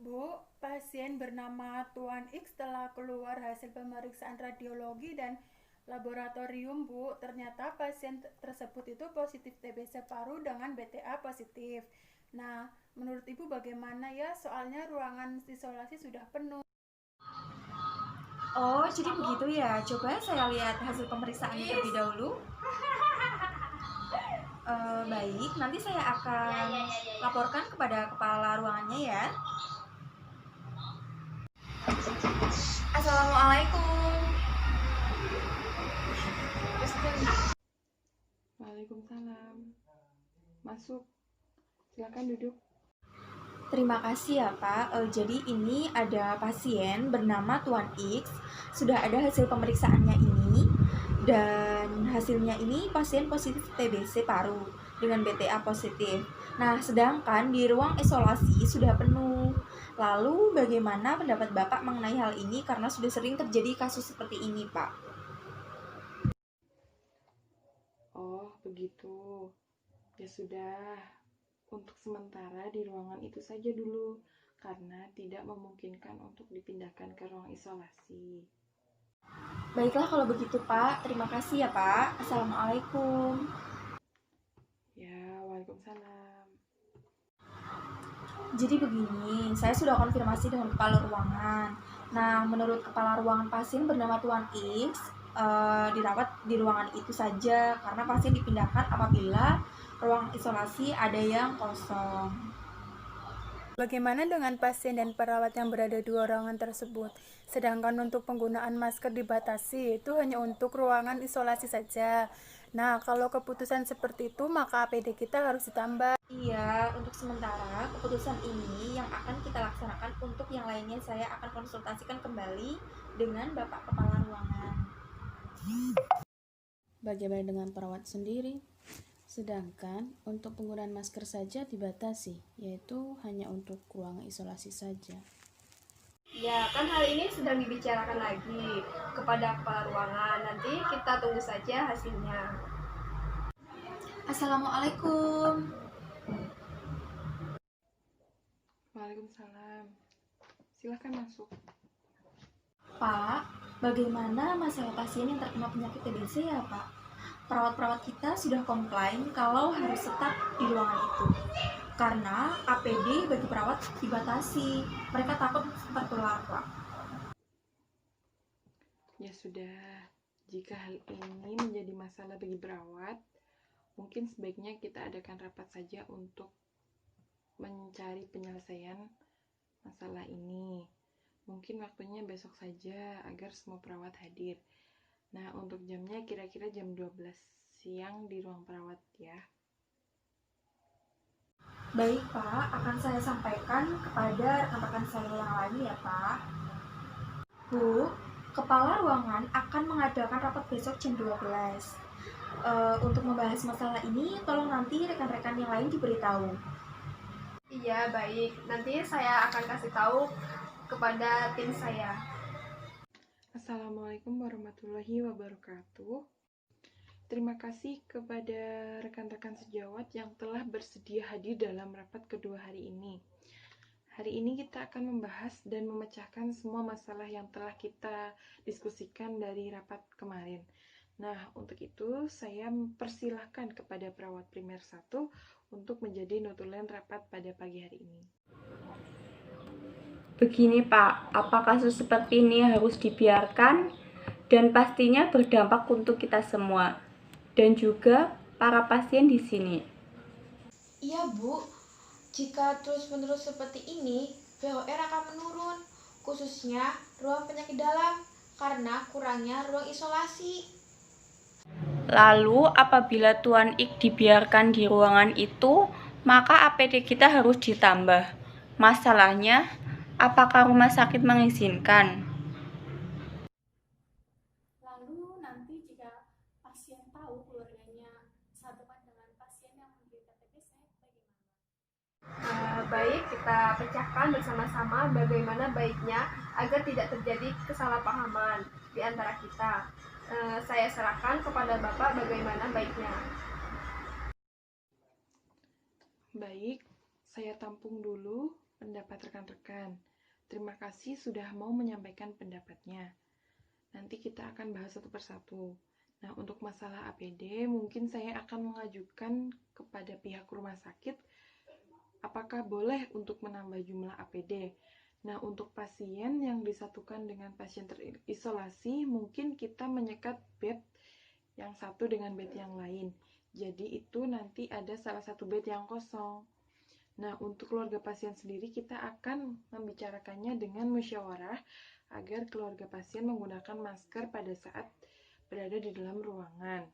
Bu, pasien bernama Tuan X telah keluar hasil pemeriksaan radiologi dan laboratorium, Bu. Ternyata pasien tersebut itu positif TBC paru dengan BTA positif. Nah, menurut Ibu bagaimana ya? Soalnya ruangan isolasi sudah penuh. Oh, jadi begitu ya. Coba saya lihat hasil pemeriksaannya terlebih dahulu. Baik, nanti saya akan laporkan kepada kepala ruangannya ya. Assalamualaikum. Waalaikumsalam. Masuk. Silakan duduk. Terima kasih ya Pak. Jadi ini ada pasien bernama Tuan X. Sudah ada hasil pemeriksaannya ini. Dan hasilnya ini pasien positif TBC paru dengan BTA positif. Nah, sedangkan di ruang isolasi sudah penuh. Lalu bagaimana pendapat Bapak mengenai hal ini karena sudah sering terjadi kasus seperti ini, Pak? Oh, begitu. Ya sudah. Untuk sementara di ruangan itu saja dulu, karena tidak memungkinkan untuk dipindahkan ke ruang isolasi. Baiklah kalau begitu, Pak. Terima kasih ya, Pak. Assalamualaikum. Ya, waalaikumsalam. Jadi begini, saya sudah konfirmasi dengan kepala ruangan. Nah, menurut kepala ruangan pasien bernama Tuan X, dirawat di ruangan itu saja karena pasien dipindahkan apabila ruang isolasi ada yang kosong. Bagaimana dengan pasien dan perawat yang berada di ruangan tersebut? Sedangkan untuk penggunaan masker dibatasi, itu hanya untuk ruangan isolasi saja. Nah, kalau keputusan seperti itu, maka APD kita harus ditambah. Iya, untuk sementara keputusan ini yang akan kita laksanakan. Untuk yang lainnya saya akan konsultasikan kembali dengan Bapak Kepala Ruangan. Bagaimana dengan perawat sendiri? Sedangkan untuk penggunaan masker saja dibatasi, yaitu hanya untuk ruang isolasi saja. Ya, kan hal ini sedang dibicarakan lagi kepada kepala ruangan. Nanti kita tunggu saja hasilnya. Assalamualaikum. Waalaikumsalam. Silakan masuk. Pak, bagaimana masalah pasien yang terkena penyakit TBC ya Pak? Perawat-perawat kita sudah komplain kalau harus tetap di ruangan itu. Karena APD bagi perawat dibatasi. Mereka takut tertular, Pak. Ya sudah. Jika hal ini menjadi masalah bagi perawat, mungkin sebaiknya kita adakan rapat saja untuk mencari penyelesaian masalah ini. Mungkin waktunya besok saja agar semua perawat hadir. Nah, untuk jamnya kira-kira jam 12 siang di ruang perawat ya. Baik Pak, akan saya sampaikan kepada rekan-rekan saya yang lain ya Pak. Bu, kepala ruangan akan mengadakan rapat besok jam 12. Untuk membahas masalah ini, tolong nanti rekan-rekan yang lain diberitahu. Iya, baik. Nanti saya akan kasih tahu kepada tim saya. Assalamualaikum warahmatullahi wabarakatuh. Terima kasih kepada rekan-rekan sejawat yang telah bersedia hadir dalam rapat kedua hari ini. Hari ini kita akan membahas dan memecahkan semua masalah yang telah kita diskusikan dari rapat kemarin. Nah, untuk itu saya persilahkan kepada perawat primer 1 untuk menjadi notulen rapat pada pagi hari ini. Begini Pak, apa kasus seperti ini harus dibiarkan dan pastinya berdampak untuk kita semua dan juga para pasien di sini. Iya Bu, jika terus-menerus seperti ini, VOR akan menurun, khususnya ruang penyakit dalam, karena kurangnya ruang isolasi. Lalu apabila Tuan Ik dibiarkan di ruangan itu, maka APD kita harus ditambah. Masalahnya, apakah rumah sakit mengizinkan? Lalu nanti jika pasien tahu keluarganya satukan dengan pasien yang menderita TBC, bagaimana? Baik, kita pecahkan bersama-sama bagaimana baiknya agar tidak terjadi kesalahpahaman di antara kita. Saya serahkan kepada Bapak bagaimana baiknya. Baik, saya tampung dulu pendapat rekan-rekan. Terima kasih sudah mau menyampaikan pendapatnya. Nanti kita akan bahas satu persatu. Nah, untuk masalah APD, mungkin saya akan mengajukan kepada pihak rumah sakit apakah boleh untuk menambah jumlah APD. Nah, untuk pasien yang disatukan dengan pasien terisolasi, mungkin kita menyekat bed yang satu dengan bed yang lain. Jadi itu nanti ada salah satu bed yang kosong. Nah, untuk keluarga pasien sendiri kita akan membicarakannya dengan musyawarah agar keluarga pasien menggunakan masker pada saat berada di dalam ruangan.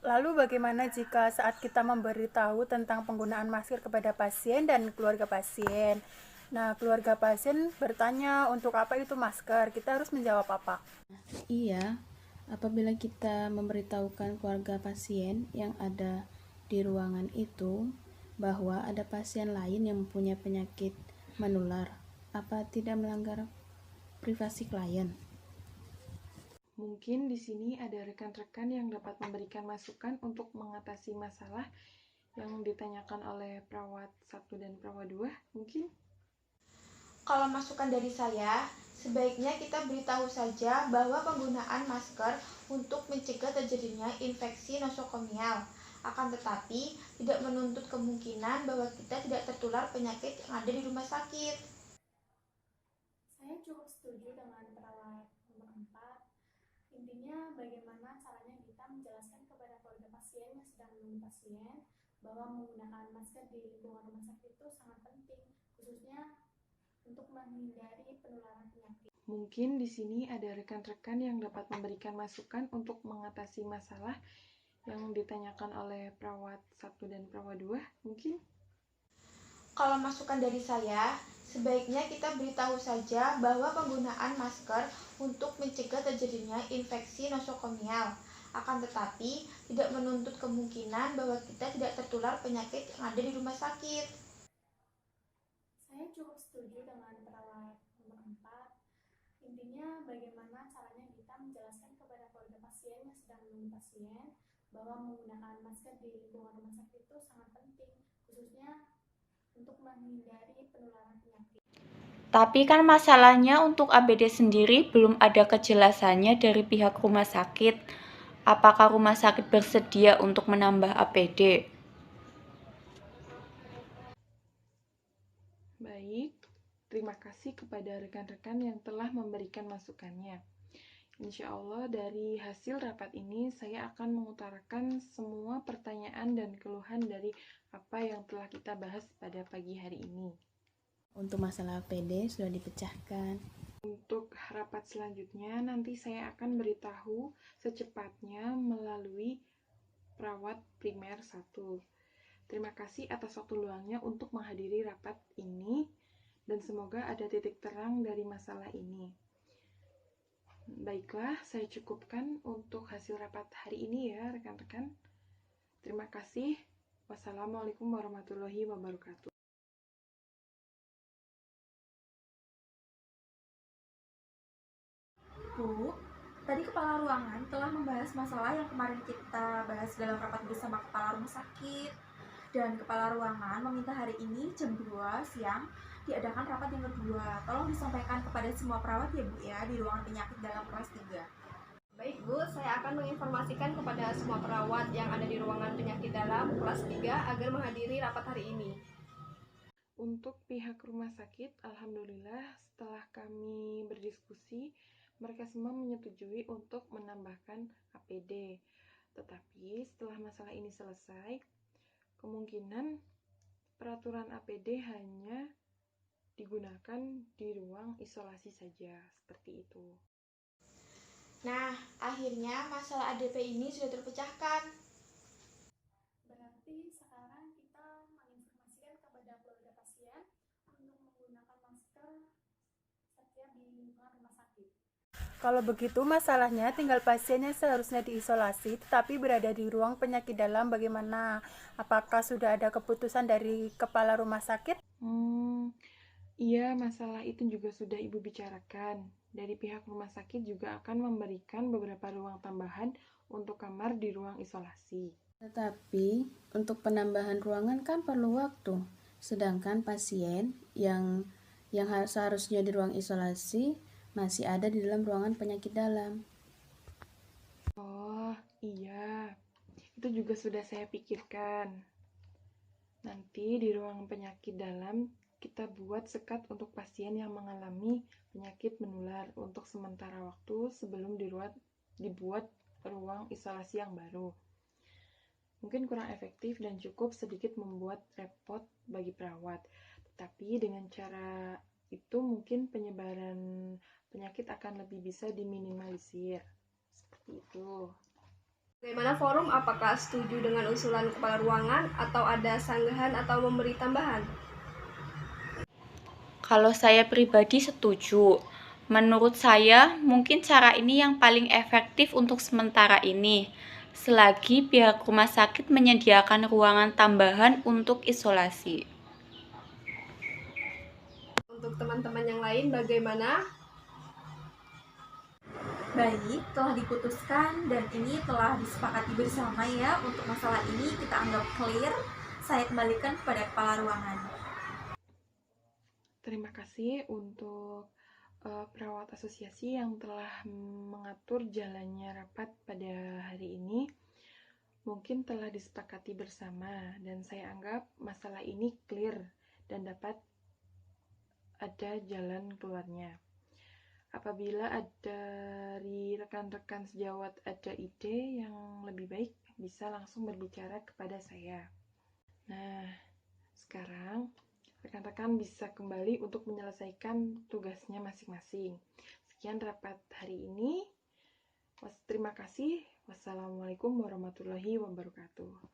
Lalu bagaimana jika saat kita memberitahu tentang penggunaan masker kepada pasien dan keluarga pasien? Nah, keluarga pasien bertanya untuk apa itu masker, kita harus menjawab apa? Iya, apabila kita memberitahukan keluarga pasien yang ada di ruangan itu bahwa ada pasien lain yang mempunyai penyakit menular, apa tidak melanggar privasi klien? Mungkin di sini ada rekan-rekan yang dapat memberikan masukan untuk mengatasi masalah yang ditanyakan oleh perawat 1 dan perawat 2, mungkin? Kalau masukan dari saya, sebaiknya kita beritahu saja bahwa penggunaan masker untuk mencegah terjadinya infeksi nosokomial. Akan tetapi, tidak menuntut kemungkinan bahwa kita tidak tertular penyakit yang ada di rumah sakit. Saya cukup setuju dengan perawat nomor 4. Intinya bagaimana caranya kita menjelaskan kepada keluarga pasien yang sedang menunggu pasien bahwa menggunakan masker di lingkungan rumah sakit itu sangat penting, khususnya untuk menghindari penularan penyakit. Mungkin di sini ada rekan-rekan yang dapat memberikan masukan untuk mengatasi masalah yang ditanyakan oleh perawat 1 dan perawat 2, mungkin? Kalau masukan dari saya, sebaiknya kita beritahu saja bahwa penggunaan masker untuk mencegah terjadinya infeksi nosokomial. Akan tetapi, tidak menuntut kemungkinan bahwa kita tidak tertular penyakit yang ada di rumah sakit. Saya cukup setuju dengan perawat nomor 4. Intinya bagaimana caranya kita menjelaskan kepada keluarga pasien yang sedang menunggu pasien bahwa menggunakan masker di lingkungan rumah sakit itu sangat penting, khususnya untuk menghindari penularan penyakit. Tapi kan masalahnya untuk APD sendiri belum ada kejelasannya dari pihak rumah sakit. Apakah rumah sakit bersedia untuk menambah APD? Baik, terima kasih kepada rekan-rekan yang telah memberikan masukannya. Insya Allah dari hasil rapat ini saya akan mengutarakan semua pertanyaan dan keluhan dari apa yang telah kita bahas pada pagi hari ini. Untuk masalah APD sudah dipecahkan. Untuk rapat selanjutnya nanti saya akan beritahu secepatnya melalui perawat primer 1. Terima kasih atas waktu luangnya untuk menghadiri rapat ini dan semoga ada titik terang dari masalah ini. Baiklah, saya cukupkan untuk hasil rapat hari ini ya rekan-rekan. Terima kasih. Wassalamualaikum warahmatullahi wabarakatuh. Bu, tadi kepala ruangan telah membahas masalah yang kemarin kita bahas dalam rapat bersama kepala rumah sakit. Dan kepala ruangan meminta hari ini jam 2 siang diadakan rapat yang kedua. Tolong disampaikan kepada semua perawat ya Bu ya di ruangan penyakit dalam kelas 3. Baik Bu, saya akan menginformasikan kepada semua perawat yang ada di ruangan penyakit dalam kelas 3 agar menghadiri rapat hari ini. Untuk pihak rumah sakit, alhamdulillah setelah kami berdiskusi, mereka semua menyetujui untuk menambahkan APD. Tetapi setelah masalah ini selesai, kemungkinan peraturan APD hanya digunakan di ruang isolasi saja, seperti itu. Nah, akhirnya masalah ADP ini sudah terpecahkan. Berarti sekarang kita menginformasikan kepada keluarga pasien untuk menggunakan masker setiap di lingkungan rumah sakit. Kalau begitu masalahnya tinggal pasiennya seharusnya diisolasi tetapi berada di ruang penyakit dalam bagaimana? Apakah sudah ada keputusan dari kepala rumah sakit? Iya, masalah itu juga sudah Ibu bicarakan. Dari pihak rumah sakit juga akan memberikan beberapa ruang tambahan untuk kamar di ruang isolasi. Tetapi, untuk penambahan ruangan kan perlu waktu. sedangkan pasien yang seharusnya di ruang isolasi masih ada di dalam ruangan penyakit dalam. Oh, iya. Itu juga sudah saya pikirkan. Nanti di ruang penyakit dalam kita buat sekat untuk pasien yang mengalami penyakit menular untuk sementara waktu sebelum dibuat ruang isolasi yang baru. Mungkin kurang efektif dan cukup sedikit membuat repot bagi perawat. Tetapi dengan cara itu mungkin penyebaran penyakit akan lebih bisa diminimalisir. Seperti itu. Bagaimana forum? Apakah setuju dengan usulan kepala ruangan atau ada sanggahan atau memberi tambahan? Kalau saya pribadi setuju. Menurut saya, mungkin cara ini yang paling efektif untuk sementara ini, selagi pihak rumah sakit menyediakan ruangan tambahan untuk isolasi. Untuk teman-teman yang lain bagaimana? Baik, telah diputuskan dan ini telah disepakati bersama ya. Untuk masalah ini kita anggap clear. Saya kembalikan kepada kepala ruangan. Terima kasih untuk perawat asosiasi yang telah mengatur jalannya rapat pada hari ini. Mungkin telah disepakati bersama dan saya anggap masalah ini clear dan dapat ada jalan keluarnya. Apabila ada dari rekan-rekan sejawat ada ide yang lebih baik, bisa langsung berbicara kepada saya. Nah, sekarang rekan-rekan bisa kembali untuk menyelesaikan tugasnya masing-masing. Sekian rapat hari ini. Terima kasih. Wassalamualaikum warahmatullahi wabarakatuh.